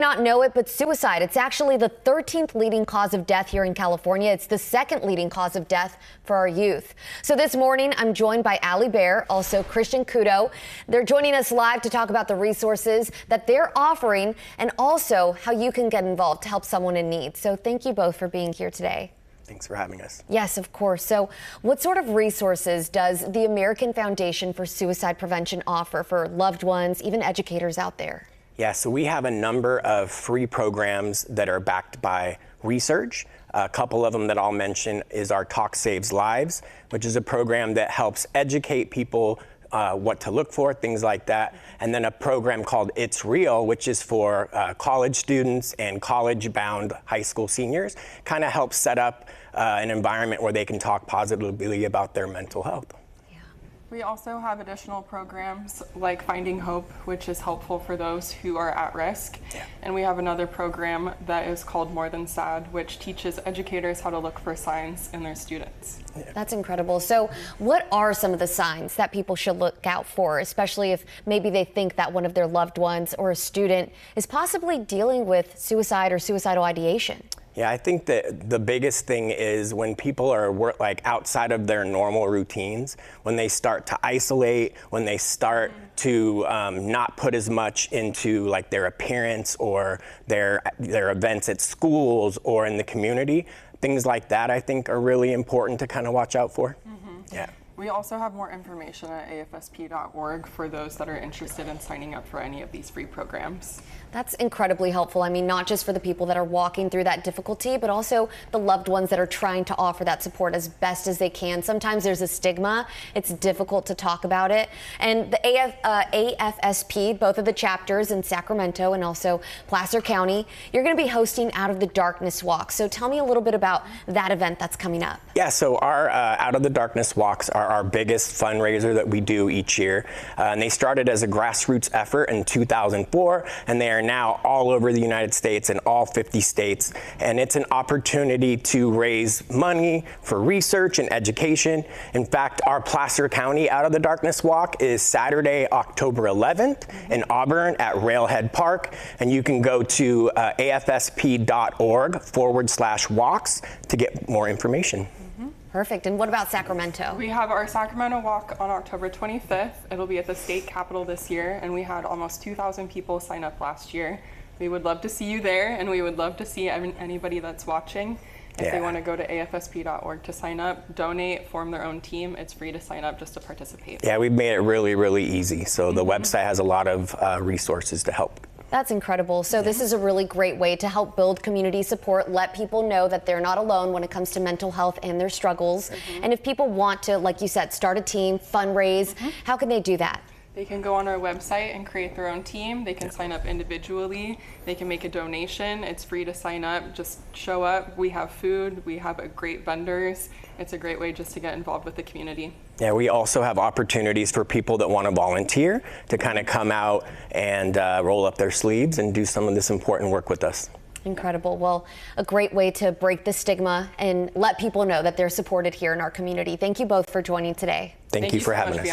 Not know it, but suicide. It's actually the 13th leading cause of death here in California. It's the second leading cause of death for our youth. So this morning, I'm joined by Allie Bear, also Christian Kudo. They're joining us live to talk about the resources that they're offering and also how you can get involved to help someone in need. So thank you both for being here today. Thanks for having us. Yes, of course. So what sort of resources does the American Foundation for Suicide Prevention offer for loved ones, even educators out there? Yeah, so we have a number of free programs that are backed by research. A couple of them that I'll mention is our Talk Saves Lives, which is a program that helps educate people what to look for, things like that. And then a program called It's Real, which is for college students and college-bound high school seniors, kind of helps set up an environment where they can talk positively about their mental health. We also have additional programs like Finding Hope, which is helpful for those who are at risk. Yeah. And we have another program that is called More Than Sad, which teaches educators how to look for signs in their students. Yeah. That's incredible. So what are some of the signs that people should look out for, especially if maybe they think that one of their loved ones or a student is possibly dealing with suicide or suicidal ideation? Yeah, I think that the biggest thing is when people are like outside of their normal routines, when they start to isolate, when they start to not put as much into like their appearance or their events at schools or in the community, things like that I think are really important to kind of watch out for. Yeah. We also have more information at afsp.org for those that are interested in signing up for any of these free programs. That's incredibly helpful. I mean, not just for the people that are walking through that difficulty, but also the loved ones that are trying to offer that support as best as they can. Sometimes there's a stigma. It's difficult to talk about it. And the AFSP, both of the chapters in Sacramento and also Placer County, you're going to be hosting Out of the Darkness Walks. So tell me a little bit about that event that's coming up. Yeah, so our Out of the Darkness Walks are our biggest fundraiser that we do each year. And they started as a grassroots effort in 2004, and they are now all over the United States in all 50 states. And it's an opportunity to raise money for research and education. In fact, our Placer County Out of the Darkness Walk is Saturday, October 11th in Auburn at Railhead Park. And you can go to afsp.org/walks to get more information. Perfect. And what about Sacramento? We have our Sacramento Walk on October 25th. It'll be at the state capitol this year, and we had almost 2,000 people sign up last year. We would love to see you there, and we would love to see anybody that's watching. If they want to go to afsp.org to sign up, donate, form their own team, it's free to sign up just to participate. Yeah, we've made it really, really easy. So the website has a lot of resources to help. That's incredible. So this is a really great way to help build community support, let people know that they're not alone when it comes to mental health and their struggles. And if people want to, like you said, start a team, fundraise, how can they do that? They can go on our website and create their own team. They can sign up individually. They can make a donation. It's free to sign up. Just show up. We have food. We have great vendors. It's a great way just to get involved with the community. Yeah, we also have opportunities for people that want to volunteer to kind of come out and roll up their sleeves and do some of this important work with us. Incredible. Well, a great way to break the stigma and let people know that they're supported here in our community. Thank you both for joining today. Thank you for having us.